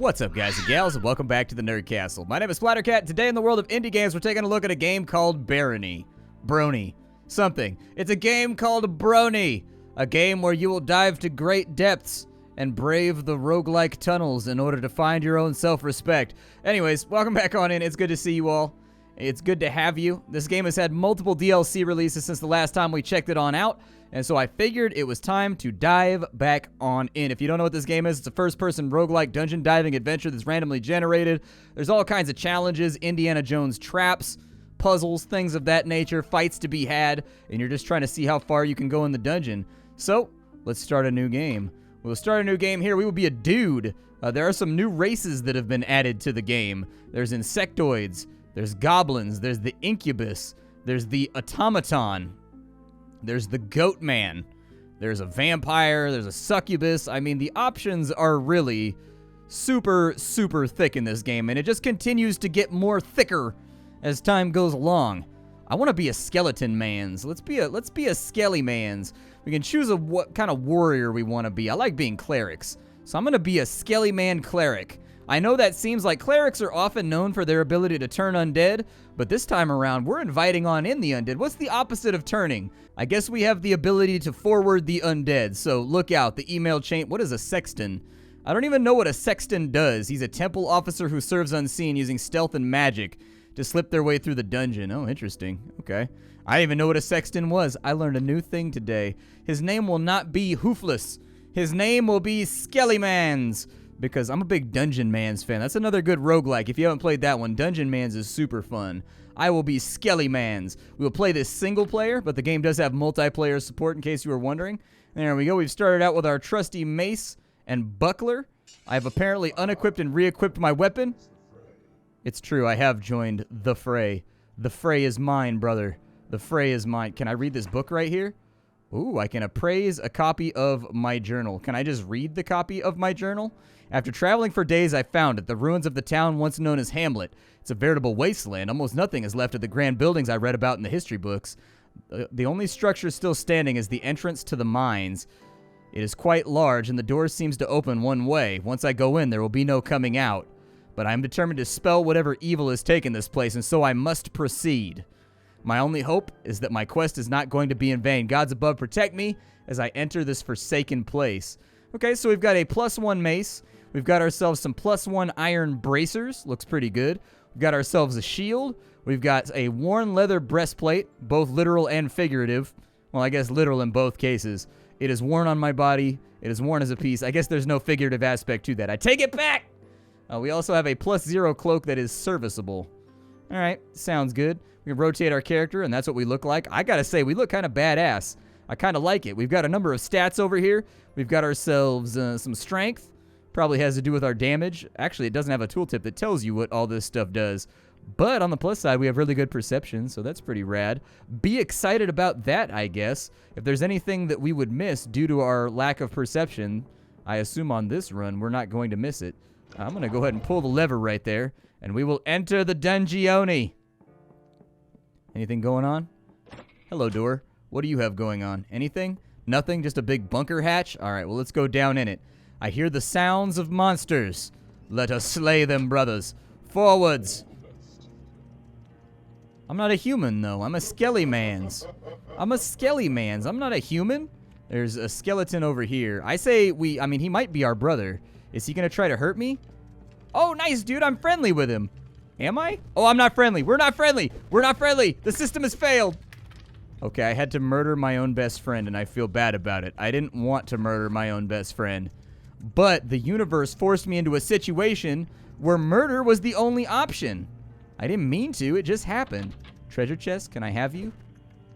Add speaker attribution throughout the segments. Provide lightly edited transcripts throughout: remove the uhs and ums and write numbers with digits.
Speaker 1: What's up, guys and gals, and welcome back to the Nerd Castle. My name is Splattercat. Today in the world of indie games, we're taking a look at a game called Barony. Something. It's a game called Barony. A game where you will dive to great depths and brave the roguelike tunnels in order to find your own self-respect. Anyways, welcome back on in. It's good to see you all. It's good to have you. This game has had multiple DLC releases since the last time we checked it on out, and so I figured it was time to dive back on in. If you don't know what this game is, it's a first-person roguelike dungeon diving adventure that's randomly generated. There's all kinds of challenges, Indiana Jones traps, puzzles, things of that nature, fights to be had, and you're just trying to see how far you can go in the dungeon. So, let's start a new game. We'll start a new game here. We will be a dude. There are some new races that have been added to the game. There's insectoids. There's goblins, there's the incubus, there's the automaton, there's the goat man, there's a vampire, there's a succubus. I mean, the options are really super, super thick in this game, and it just continues to get more thicker as time goes along. I want to be a skeleton mans. Let's be a skelly mans. We can choose what kind of warrior we want to be. I like being clerics, so I'm going to be a skelly man cleric. I know that seems like clerics are often known for their ability to turn undead, but this time around, we're inviting on in the undead. What's the opposite of turning? I guess we have the ability to forward the undead, so look out. The email chain. What is a sexton? I don't even know what a sexton does. He's a temple officer who serves unseen using stealth and magic to slip their way through the dungeon. Oh, interesting. Okay. I didn't even know what a sexton was. I learned a new thing today. His name will not be Hoofless. His name will be Skellymans. Because I'm a big Dungeon Mans fan. That's another good roguelike. If you haven't played that one, Dungeon Mans is super fun. I will be Skelly Mans. We will play this single player, but the game does have multiplayer support in case you were wondering. There we go. We've started out with our trusty mace and buckler. I have apparently unequipped and re-equipped my weapon. It's true. I have joined the fray. The fray is mine, brother. The fray is mine. Can I read this book right here? Ooh, I can appraise a copy of my journal. Can I just read the copy of my journal? After traveling for days, I found it, the ruins of the town once known as Hamlet. It's a veritable wasteland. Almost nothing is left of the grand buildings I read about in the history books. The only structure still standing is the entrance to the mines. It is quite large, and the door seems to open one way. Once I go in, there will be no coming out. But I am determined to spell whatever evil has taken this place, and so I must proceed. My only hope is that my quest is not going to be in vain. Gods above protect me as I enter this forsaken place. Okay, so we've got a +1 mace. We've got ourselves some +1 iron bracers. Looks pretty good. We've got ourselves a shield. We've got a worn leather breastplate, both literal and figurative. Well, I guess literal in both cases. It is worn on my body. It is worn as a piece. I guess there's no figurative aspect to that. I take it back! We also have a +0 cloak that is serviceable. All right, sounds good. We can rotate our character, and that's what we look like. I gotta say, we look kind of badass. I kind of like it. We've got a number of stats over here. We've got ourselves some strength. Probably has to do with our damage. Actually, it doesn't have a tooltip that tells you what all this stuff does. But on the plus side, we have really good perception, so that's pretty rad. Be excited about that, I guess. If there's anything that we would miss due to our lack of perception, I assume on this run, we're not going to miss it. I'm going to go ahead and pull the lever right there, and we will enter the dungeon. Anything going on? Hello, door. What do you have going on? Anything? Nothing? Just a big bunker hatch? All right, well, let's go down in it. I hear the sounds of monsters. Let us slay them, brothers. Forwards. I'm not a human, though. I'm a Skellymans. I'm a Skellymans. I'm not a human. There's a skeleton over here. I say I mean, he might be our brother. Is he going to try to hurt me? Oh, nice, dude. I'm friendly with him. Am I? Oh, I'm not friendly. We're not friendly. We're not friendly. The system has failed. Okay, I had to murder my own best friend, and I feel bad about it. I didn't want to murder my own best friend. But the universe forced me into a situation where murder was the only option. I didn't mean to. It just happened. Treasure chest, can I have you?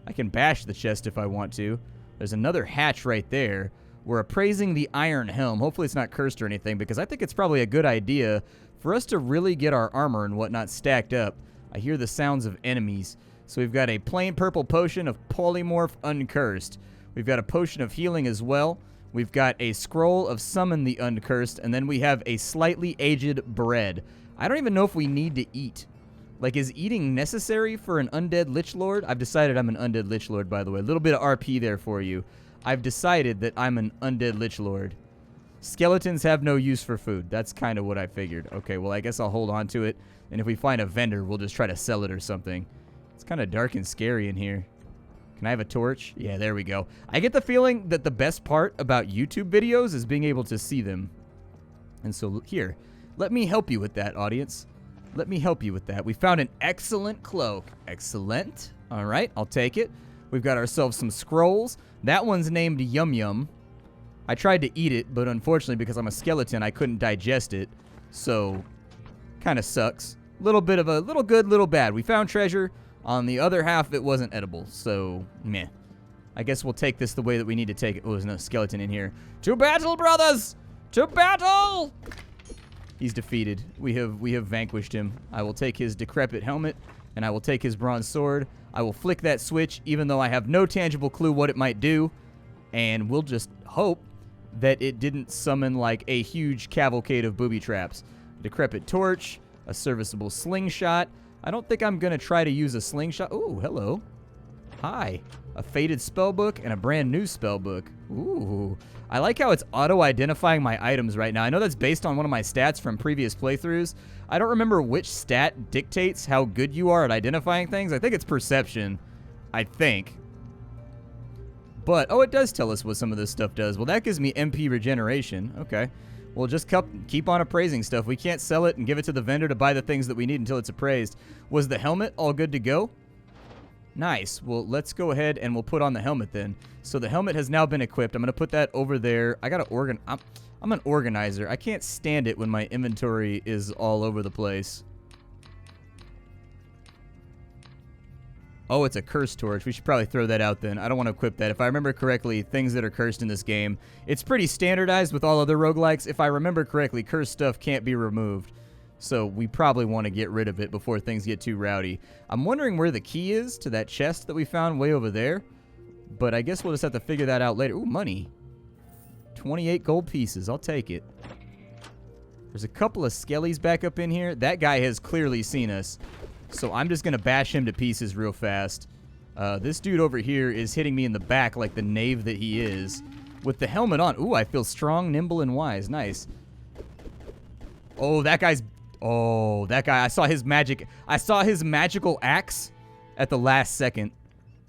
Speaker 1: I can bash the chest if I want to. There's another hatch right there. We're appraising the iron helm. Hopefully it's not cursed or anything, because I think it's probably a good idea for us to really get our armor and whatnot stacked up. I hear the sounds of enemies. So we've got a plain purple potion of polymorph uncursed. We've got a potion of healing as well. We've got a scroll of summon the uncursed, and then we have a slightly aged bread. I don't even know if we need to eat. Like, is eating necessary for an undead lich lord? I've decided I'm an undead lich lord, by the way. A little bit of RP there for you. I've decided that I'm an undead lich lord. Skeletons have no use for food. That's kind of what I figured. Okay, well, I guess I'll hold on to it. And if we find a vendor, we'll just try to sell it or something. It's kind of dark and scary in here. Can I have a torch? Yeah, there we go. I get the feeling that the best part about YouTube videos is being able to see them. And so here, let me help you with that, audience. Let me help you with that. We found an excellent cloak. Excellent. All right, I'll take it. We've got ourselves some scrolls. That one's named Yum Yum. I tried to eat it, but unfortunately, because I'm a skeleton, I couldn't digest it. So, kind of sucks. Little bit of a little good, little bad. We found treasure. On the other half, it wasn't edible. So, meh. I guess we'll take this the way that we need to take it. Oh, there's no skeleton in here. To battle, brothers! To battle! He's defeated. We have vanquished him. I will take his decrepit helmet, and I will take his bronze sword. I will flick that switch, even though I have no tangible clue what it might do. And we'll just hope that it didn't summon like a huge cavalcade of booby traps. Decrepit torch, a serviceable slingshot. I don't think I'm going to try to use a slingshot. Ooh, hello. Hi. A faded spellbook and a brand new spellbook. Ooh. I like how it's auto-identifying my items right now. I know that's based on one of my stats from previous playthroughs. I don't remember which stat dictates how good you are at identifying things. I think it's perception. I think. But, oh, it does tell us what some of this stuff does. Well, that gives me MP regeneration. Okay. We'll just keep on appraising stuff. We can't sell it and give it to the vendor to buy the things that we need until it's appraised. Was the helmet all good to go? Nice. Well, let's go ahead and we'll put on the helmet then. So the helmet has now been equipped. I'm going to put that over there. I got to I'm an organizer. I can't stand it when my inventory is all over the place. Oh, it's a cursed torch. We should probably throw that out then. I don't want to equip that. If I remember correctly, things that are cursed in this game, it's pretty standardized with all other roguelikes. If I remember correctly, cursed stuff can't be removed. So we probably want to get rid of it before things get too rowdy. I'm wondering where the key is to that chest that we found way over there. But I guess we'll just have to figure that out later. Ooh, money. 28 gold pieces. I'll take it. There's a couple of skellies back up in here. That guy has clearly seen us. So I'm just going to bash him to pieces real fast. This dude over here is hitting me in the back like the knave that he is. With the helmet on. Ooh, I feel strong, nimble, and wise. Nice. Oh, that guy's... Oh, that guy. I saw his magic. I saw his magical axe at the last second.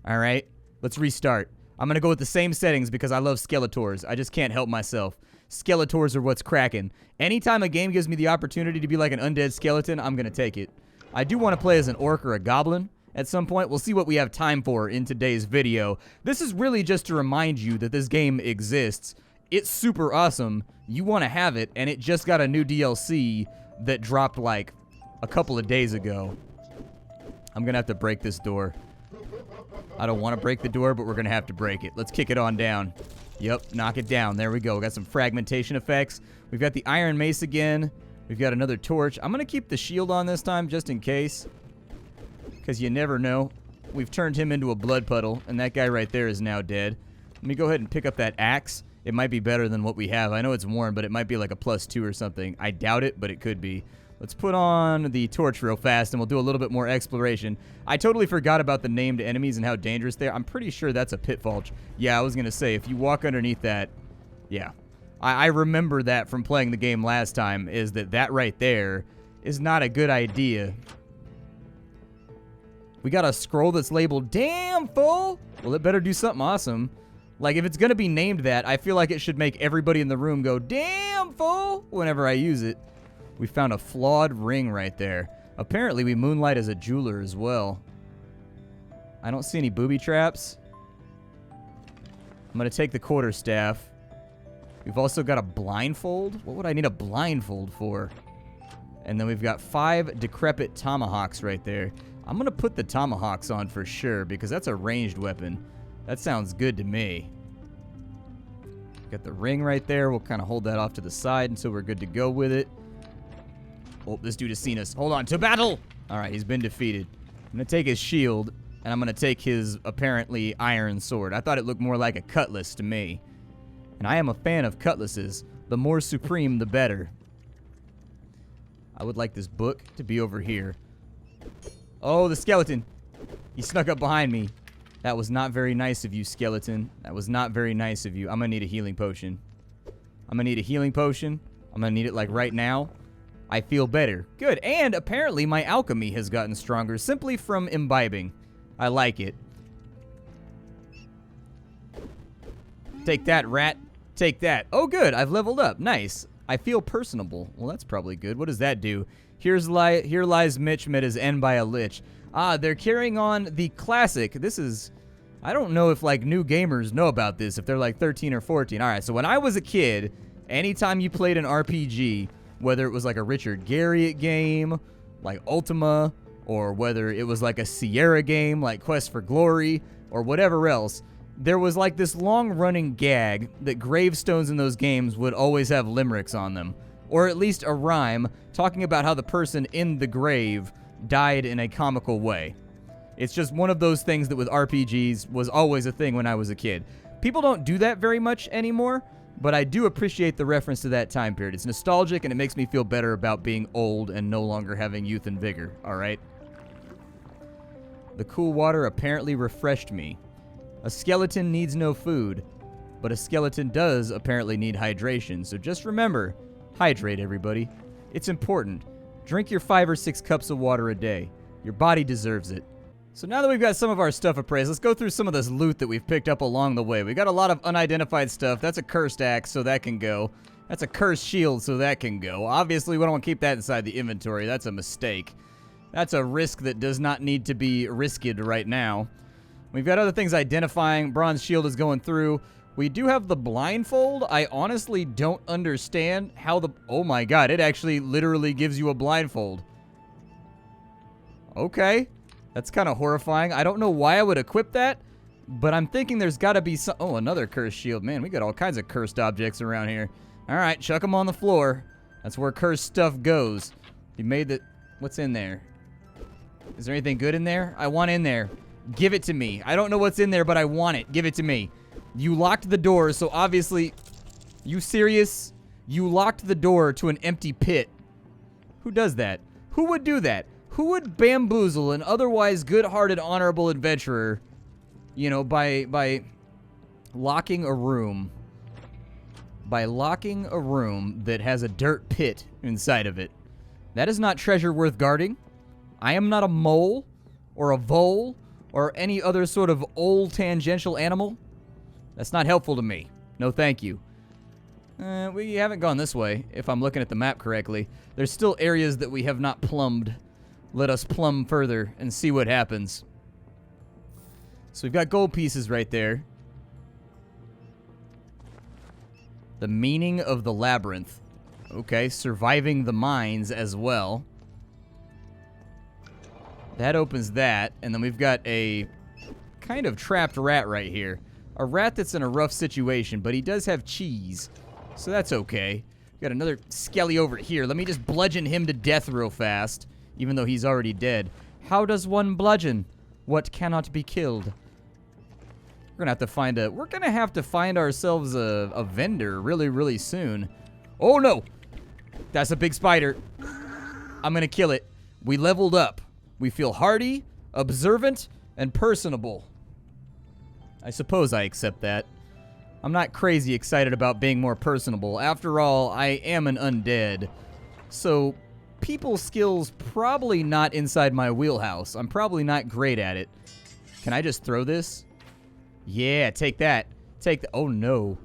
Speaker 1: All right. Let's restart. I'm going to go with the same settings because I love Skeletors. I just can't help myself. Skeletors are what's cracking. Anytime a game gives me the opportunity to be like an undead skeleton, I'm going to take it. I do want to play as an orc or a goblin at some point. We'll see what we have time for in today's video. This is really just to remind you that this game exists. It's super awesome. You want to have it, and it just got a new DLC that dropped like a couple of days ago. I'm going to have to break this door. I don't want to break the door, but we're going to have to break it. Let's kick it on down. Yep, knock it down. There we go. We got some fragmentation effects. We've got the iron mace again. We've got another torch. I'm going to keep the shield on this time just in case. Because you never know. We've turned him into a blood puddle, and that guy right there is now dead. Let me go ahead and pick up that axe. It might be better than what we have. I know it's worn, but it might be like a +2 or something. I doubt it, but it could be. Let's put on the torch real fast, and we'll do a little bit more exploration. I totally forgot about the named enemies and how dangerous they are. I'm pretty sure that's a pitfall. Yeah, I was going to say, if you walk underneath that, yeah. I remember that from playing the game last time, is that right there is not a good idea. We got a scroll that's labeled, damn, fool! Well, it better do something awesome. Like, if it's going to be named that, I feel like it should make everybody in the room go, damn, fool, whenever I use it. We found a flawed ring right there. Apparently, we moonlight as a jeweler as well. I don't see any booby traps. I'm going to take the quarterstaff. We've also got a blindfold. What would I need a blindfold for? And then we've got 5 decrepit tomahawks right there. I'm going to put the tomahawks on for sure because that's a ranged weapon. That sounds good to me. Got the ring right there. We'll kind of hold that off to the side until we're good to go with it. Oh, this dude has seen us. Hold on. To battle! All right, he's been defeated. I'm going to take his shield, and I'm going to take his apparently iron sword. I thought it looked more like a cutlass to me. And I am a fan of cutlasses. The more supreme, the better. I would like this book to be over here. Oh, the skeleton. He snuck up behind me. That was not very nice of you, skeleton. That was not very nice of you. I'm going to need a healing potion. I'm gonna need a healing potion. I'm gonna need it like right now. I feel better. Good. And apparently my alchemy has gotten stronger simply from imbibing. I like it. Take that, rat. Take that. Oh, good. I've leveled up. Nice. I feel personable. Well, that's probably good. What does that do? Here lies Mitch met his end by a lich. Ah, they're carrying on the classic. This is... I don't know if, like, new gamers know about this, if they're, like, 13 or 14. All right, so when I was a kid, anytime you played an RPG, whether it was, like, a Richard Garriott game, like Ultima, or whether it was, like, a Sierra game, like Quest for Glory, or whatever else, there was, like, this long-running gag that gravestones in those games would always have limericks on them, or at least a rhyme talking about how the person in the grave died in a comical way. It's just one of those things that with RPGs was always a thing when I was a kid. People don't do that very much anymore, but I do appreciate the reference to that time period. It's nostalgic, and it makes me feel better about being old and no longer having youth and vigor, alright? The cool water apparently refreshed me. A skeleton needs no food, but a skeleton does apparently need hydration, so just remember, hydrate, everybody. It's important. Drink your 5 or 6 cups of water a day. Your body deserves it. So now that we've got some of our stuff appraised, let's go through some of this loot that we've picked up along the way. We got a lot of unidentified stuff. That's a cursed axe, so that can go. That's a cursed shield, so that can go. Obviously, we don't want to keep that inside the inventory. That's a mistake. That's a risk that does not need to be risked right now. We've got other things identifying. Bronze shield is going through. We do have the blindfold. I honestly don't understand how the... Oh my god, it actually literally gives you a blindfold. Okay. That's kind of horrifying. I don't know why I would equip that, but I'm thinking there's got to be some... Oh, another cursed shield. Man, we got all kinds of cursed objects around here. All right, chuck them on the floor. That's where cursed stuff goes. You made the... What's in there? Is there anything good in there? I want in there. Give it to me. I don't know what's in there, but I want it. Give it to me. You locked the door, so obviously... You serious? You locked the door to an empty pit. Who does that? Who would do that? Who would bamboozle an otherwise good-hearted, honorable adventurer, you know, by locking a room? By locking a room that has a dirt pit inside of it. That is not treasure worth guarding. I am not a mole, or a vole, or any other sort of old tangential animal. That's not helpful to me. No thank you. We haven't gone this way, if I'm looking at the map correctly. There's still areas that we have not plumbed. Let us plumb further and see what happens. So we've got gold pieces right there. The meaning of the labyrinth. Okay, surviving the mines as well. That opens that, and then we've got a kind of trapped rat right here. A rat that's in a rough situation, but he does have cheese, so that's okay. We've got another skelly over here. Let me just bludgeon him to death real fast, even though he's already dead. How does one bludgeon what cannot be killed? We're gonna have to find ourselves a vendor really soon. Oh no! That's a big spider. I'm gonna kill it. We leveled up. We feel hardy, observant, and personable. I suppose I accept that. I'm not crazy excited about being more personable. After all, I am an undead. So, people skills probably not inside my wheelhouse. I'm probably not great at it. Can I just throw this? Yeah, take that. Take the... Oh, no.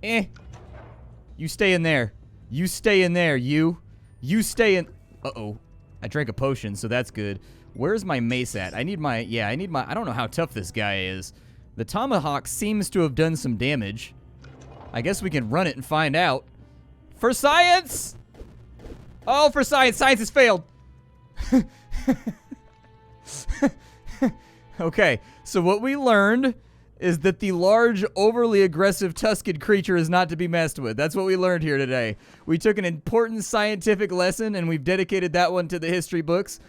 Speaker 1: You stay in there. You stay in there, you. You stay in... Uh-oh. I drank a potion, so that's good. Where's my mace at? I need my... Yeah, I need my... I don't know how tough this guy is. The tomahawk seems to have done some damage. I guess we can run it and find out. For science! Oh, for science. Science has failed. Okay, so what we learned is that the large, overly aggressive tusked creature is not to be messed with. That's what we learned here today. We took an important scientific lesson, and we've dedicated that one to the history books.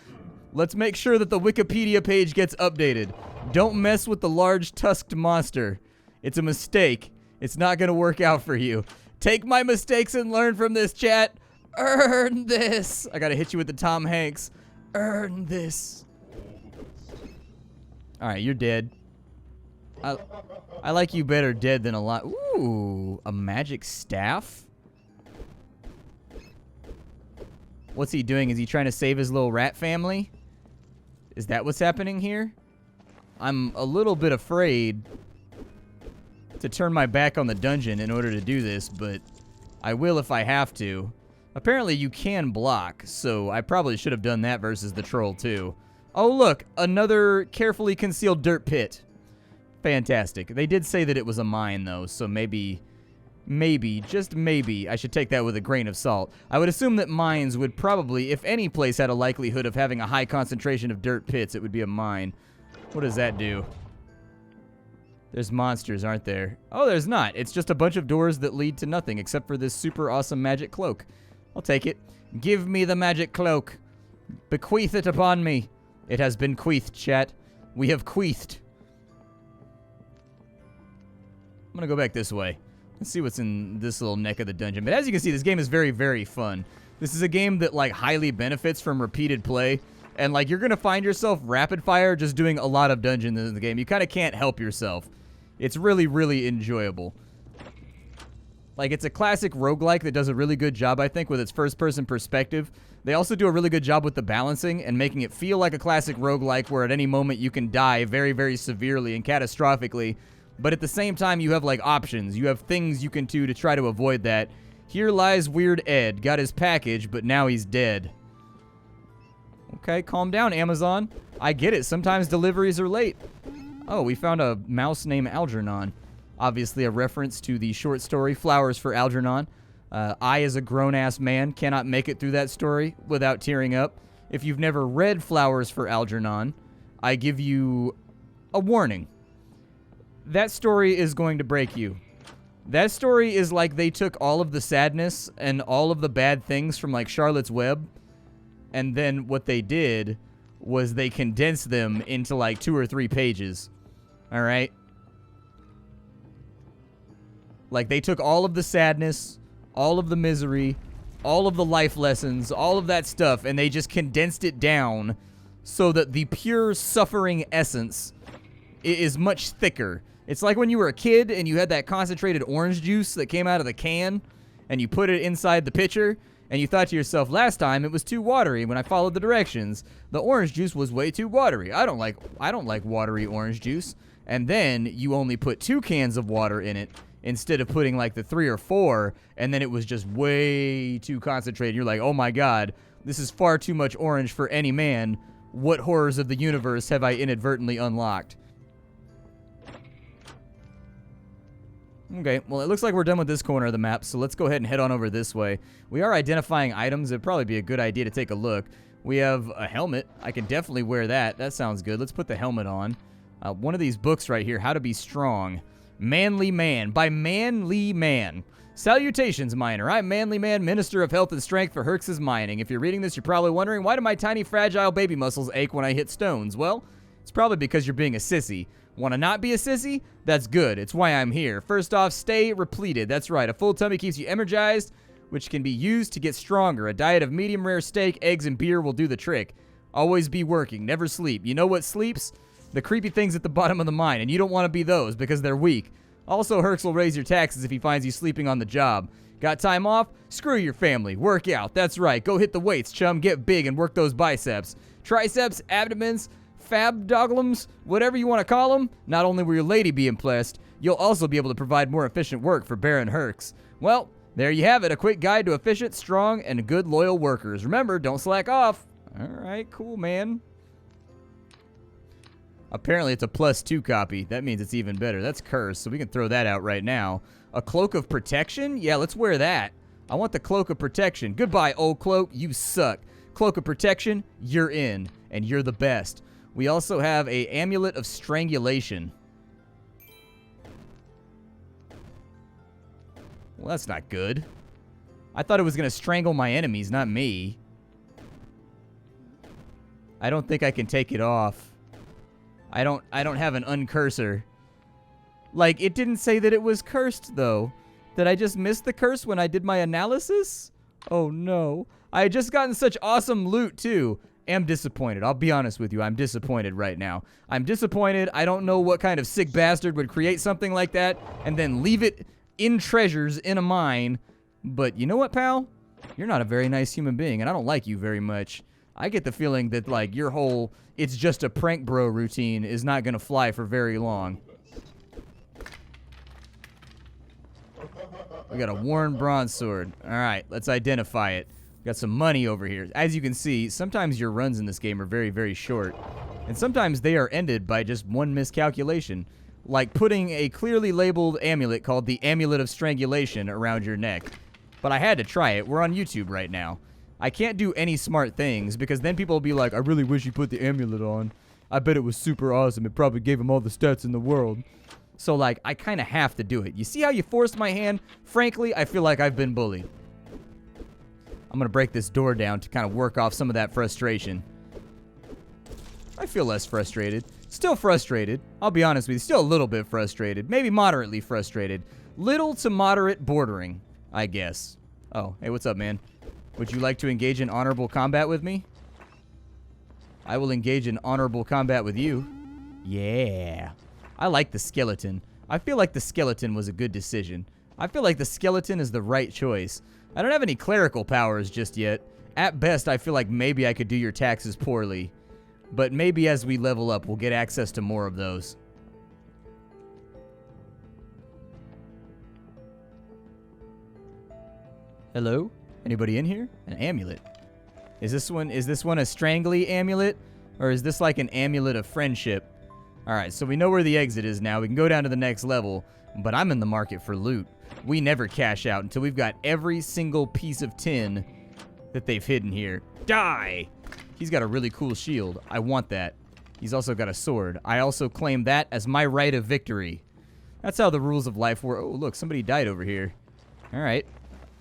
Speaker 1: Let's make sure that the Wikipedia page gets updated. Don't mess with the large tusked monster. It's a mistake. It's not going to work out for you. Take my mistakes and learn from this, chat. Earn this. I got to hit you with the Tom Hanks. Earn this. All right, you're dead. I like you better dead than alive. Ooh, a magic staff? What's he doing? Is he trying to save his little rat family? Is that what's happening here? I'm a little bit afraid to turn my back on the dungeon in order to do this, but I will if I have to. Apparently you can block, so I probably should have done that versus the troll too. Oh look, another carefully concealed dirt pit. Fantastic. They did say that it was a mine though, so maybe, just maybe, I should take that with a grain of salt. I would assume that mines would probably, if any place had a likelihood of having a high concentration of dirt pits, it would be a mine. What does that do? There's monsters, aren't there? Oh, there's not. It's just a bunch of doors that lead to nothing except for this super awesome magic cloak. I'll take it. Give me the magic cloak. Bequeath it upon me. It has been queethed, chat. We have queethed. I'm gonna go back this way. Let's see what's in this little neck of the dungeon. But as you can see, this game is very, very fun. This is a game that, like, highly benefits from repeated play. And, like, you're gonna find yourself rapid fire just doing a lot of dungeons in the game. You kind of can't help yourself. It's really, really enjoyable. Like, it's a classic roguelike that does a really good job, I think, with its first-person perspective. They also do a really good job with the balancing and making it feel like a classic roguelike where at any moment you can die very, very severely and catastrophically. But at the same time, you have, like, options. You have things you can do to try to avoid that. Here lies Weird Ed. Got his package, but now he's dead. Okay, calm down, Amazon. I get it. Sometimes deliveries are late. Oh, we found a mouse named Algernon. Obviously a reference to the short story Flowers for Algernon. I, as a grown-ass man, cannot make it through that story without tearing up. If you've never read Flowers for Algernon, I give you a warning. That story is going to break you. That story is like they took all of the sadness and all of the bad things from, like, Charlotte's Web, and then what they did was they condensed them into, like, 2 or 3 pages. Alright? Like, they took all of the sadness, all of the misery, all of the life lessons, all of that stuff, and they just condensed it down so that the pure suffering essence is much thicker. It's like when you were a kid and you had that concentrated orange juice that came out of the can, and you put it inside the pitcher, and you thought to yourself, last time it was too watery when I followed the directions. The orange juice was way too watery. I don't like watery orange juice. And then you only put 2 cans of water in it instead of putting like the 3 or 4, and then it was just way too concentrated. You're like, oh my god, this is far too much orange for any man. What horrors of the universe have I inadvertently unlocked? Okay, well, it looks like we're done with this corner of the map, so let's go ahead and head on over this way. We are identifying items. It'd probably be a good idea to take a look. We have a helmet. I can definitely wear that. That sounds good. Let's put the helmet on. One of these books right here, How to Be Strong. Manly Man, by Manly Man. Salutations, miner. I'm Manly Man, Minister of Health and Strength for Herx's Mining. If you're reading this, you're probably wondering, why do my tiny, fragile baby muscles ache when I hit stones? Well, it's probably because you're being a sissy. Want to not be a sissy? That's good. It's why I'm here. First off, stay repleted. That's right. A full tummy keeps you energized, which can be used to get stronger. A diet of medium rare steak, eggs, and beer will do the trick. Always be working. Never sleep. You know what sleeps? The creepy things at the bottom of the mine, and you don't want to be those because they're weak. Also, Herx will raise your taxes if he finds you sleeping on the job. Got time off? Screw your family. Work out. That's right. Go hit the weights, chum. Get big and work those biceps. Triceps, abdomens, fabdoglums, whatever you want to call them. Not only will your lady be impressed, you'll also be able to provide more efficient work for Baron Herx. Well, there you have it. A quick guide to efficient, strong, and good loyal workers. Remember, don't slack off. All right, cool, man. Apparently, it's a +2 copy. That means it's even better. That's cursed, so we can throw that out right now. A cloak of protection? Yeah, let's wear that. I want the cloak of protection. Goodbye, old cloak. You suck. Cloak of protection, you're in, and you're the best. We also have a amulet of strangulation. Well, that's not good. I thought it was going to strangle my enemies, not me. I don't think I can take it off. I don't have an uncursor. Like, it didn't say that it was cursed, though. Did I just miss the curse when I did my analysis? Oh, no. I had just gotten such awesome loot, too. am disappointed. I'll be honest with you. I'm disappointed right now. I'm disappointed. I don't know what kind of sick bastard would create something like that and then leave it in treasures in a mine. But you know what, pal? You're not a very nice human being, and I don't like you very much. I get the feeling that, like, your whole it's just a prank bro routine is not going to fly for very long. We got a worn bronze sword. All right, let's identify it. Got some money over here. As you can see, sometimes your runs in this game are very, very short. And sometimes they are ended by just one miscalculation. Like putting a clearly labeled amulet called the Amulet of Strangulation around your neck. But I had to try it. We're on YouTube right now. I can't do any smart things because then people will be like, I really wish you put the amulet on. I bet it was super awesome. It probably gave him all the stats in the world. So, like, I kind of have to do it. You see how you forced my hand? Frankly, I feel like I've been bullied. I'm going to break this door down to kind of work off some of that frustration. I feel less frustrated. Still frustrated. I'll be honest with you. Still a little bit frustrated. Maybe moderately frustrated. Little to moderate bordering, I guess. Oh, hey, what's up, man? Would you like to engage in honorable combat with me? I will engage in honorable combat with you. Yeah. I like the skeleton. I feel like the skeleton was a good decision. I feel like the skeleton is the right choice. I don't have any clerical powers just yet. At best, I feel like maybe I could do your taxes poorly. But maybe as we level up, we'll get access to more of those. Hello? Anybody in here? An amulet. Is this one a strangly amulet? Or is this like an amulet of friendship? Alright, so we know where the exit is now. We can go down to the next level. But I'm in the market for loot. We never cash out until we've got every single piece of tin that they've hidden here. Die! He's got a really cool shield. I want that. He's also got a sword. I also claim that as my right of victory. That's how the rules of life work. Oh, look, somebody died over here. Alright.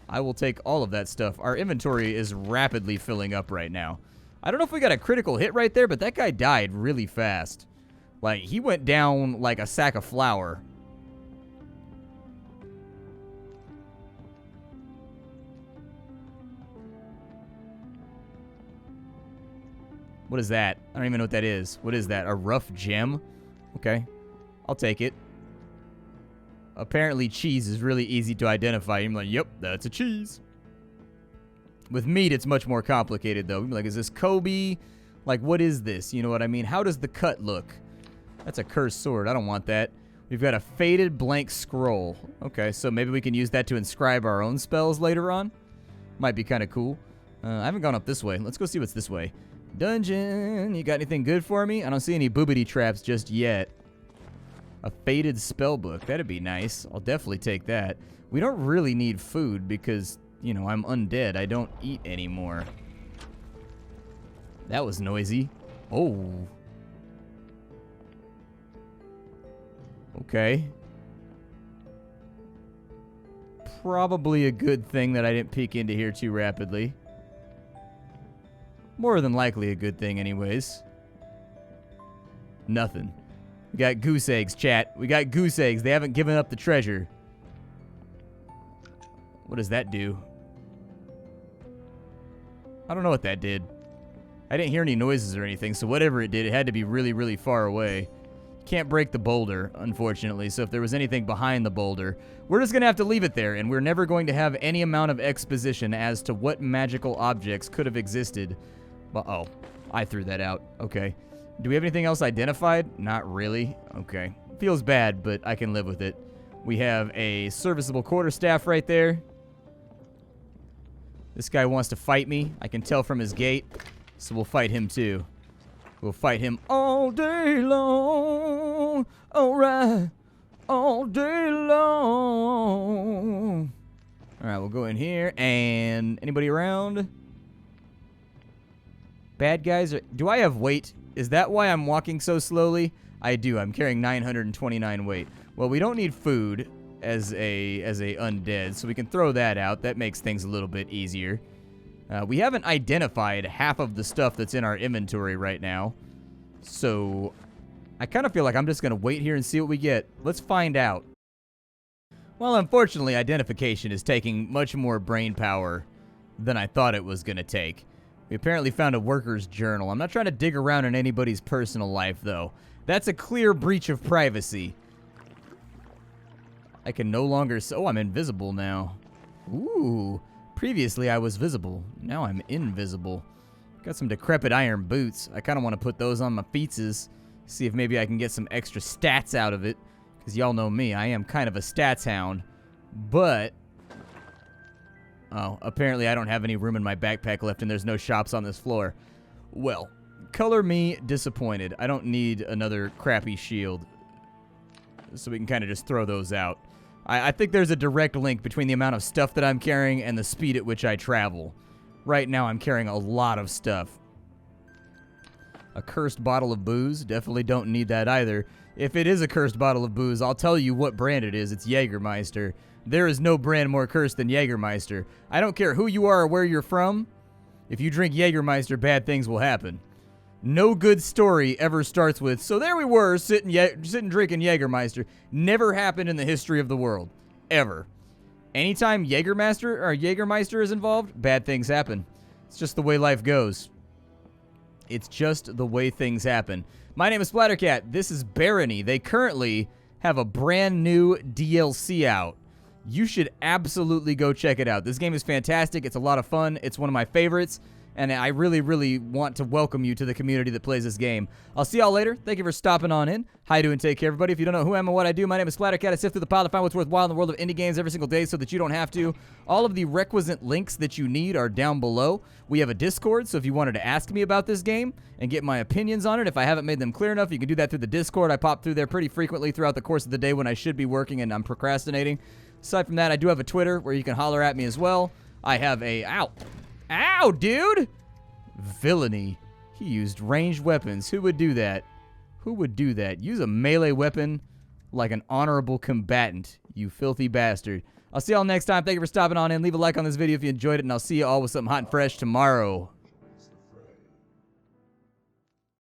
Speaker 1: I will take all of that stuff. Our inventory is rapidly filling up right now. I don't know if we got a critical hit right there, but that guy died really fast. Like, he went down like a sack of flour. What is that? I don't even know what that is. What is that? A rough gem? Okay. I'll take it. Apparently cheese is really easy to identify. You're like, yep, that's a cheese. With meat, it's much more complicated, though. You're like, is this Kobe? Like, what is this? You know what I mean? How does the cut look? That's a cursed sword. I don't want that. We've got a faded blank scroll. Okay, so maybe we can use that to inscribe our own spells later on. Might be kind of cool. I haven't gone up this way. Let's go see what's this way. Dungeon. You got anything good for me? I don't see any boobity traps just yet. A faded spell book. That'd be nice. I'll definitely take that. We don't really need food because, you know, I'm undead. I don't eat anymore. That was noisy. Oh. Okay. Probably a good thing that I didn't peek into here too rapidly. More than likely a good thing anyways. Nothing. We got goose eggs, chat. We got goose eggs. They haven't given up the treasure. What does that do? I don't know what that did. I didn't hear any noises or anything, so whatever it did, it had to be really, really far away. Can't break the boulder, unfortunately, so if there was anything behind the boulder, we're just going to have to leave it there, and we're never going to have any amount of exposition as to what magical objects could have existed. But, oh, I threw that out. Okay. Do we have anything else identified? Not really. Okay. Feels bad, but I can live with it. We have a serviceable quarterstaff right there. This guy wants to fight me. I can tell from his gait, so we'll fight him too. We'll fight him all day long. All right. All day long. All right, we'll go in here. And anybody around? Bad guys? Do I have weight? Is that why I'm walking so slowly? I do. I'm carrying 929 weight. Well, we don't need food as a undead, so we can throw that out. That makes things a little bit easier. We haven't identified half of the stuff that's in our inventory right now. So I kind of feel like I'm just going to wait here and see what we get. Let's find out. Well, unfortunately, identification is taking much more brain power than I thought it was going to take. We apparently found a worker's journal. I'm not trying to dig around in anybody's personal life, though. That's a clear breach of privacy. I can no longer... Oh, I'm invisible now. Ooh. Previously, I was visible. Now I'm invisible. Got some decrepit iron boots. I kind of want to put those on my feetses. See if maybe I can get some extra stats out of it. Because y'all know me. I am kind of a stats hound. But... Oh, apparently I don't have any room in my backpack left and there's no shops on this floor. Well, color me disappointed. I don't need another crappy shield. So we can kind of just throw those out. I think there's a direct link between the amount of stuff that I'm carrying and the speed at which I travel. Right now I'm carrying a lot of stuff. A cursed bottle of booze. Definitely don't need that either. If it is a cursed bottle of booze, I'll tell you what brand it is. It's Jägermeister. There is no brand more cursed than Jägermeister. I don't care who you are or where you're from. If you drink Jägermeister, bad things will happen. No good story ever starts with, so there we were, sitting drinking Jägermeister. Never happened in the history of the world. Ever. Anytime Jägermeister is involved, bad things happen. It's just the way life goes. It's just the way things happen. My name is Splattercat. This is Barony. They currently have a brand new DLC out. You should absolutely go check it out. This game is fantastic. It's a lot of fun. It's one of my favorites. And I really, really want to welcome you to the community that plays this game. I'll see y'all later. Thank you for stopping on in. Hi, do, and take care, everybody. If you don't know who I am and what I do, my name is Splattercat. I sift through the pile to find what's worthwhile in the world of indie games every single day so that you don't have to. All of the requisite links that you need are down below. We have a Discord, so if you wanted to ask me about this game and get my opinions on it, if I haven't made them clear enough, you can do that through the Discord. I pop through there pretty frequently throughout the course of the day when I should be working and I'm procrastinating. Aside from that, I do have a Twitter where you can holler at me as well. I have a... Ow! Ow, dude! Villainy. He used ranged weapons. Who would do that? Who would do that? Use a melee weapon like an honorable combatant, you filthy bastard. I'll see y'all next time. Thank you for stopping on in. Leave a like on this video if you enjoyed it, and I'll see you all with something hot and fresh tomorrow.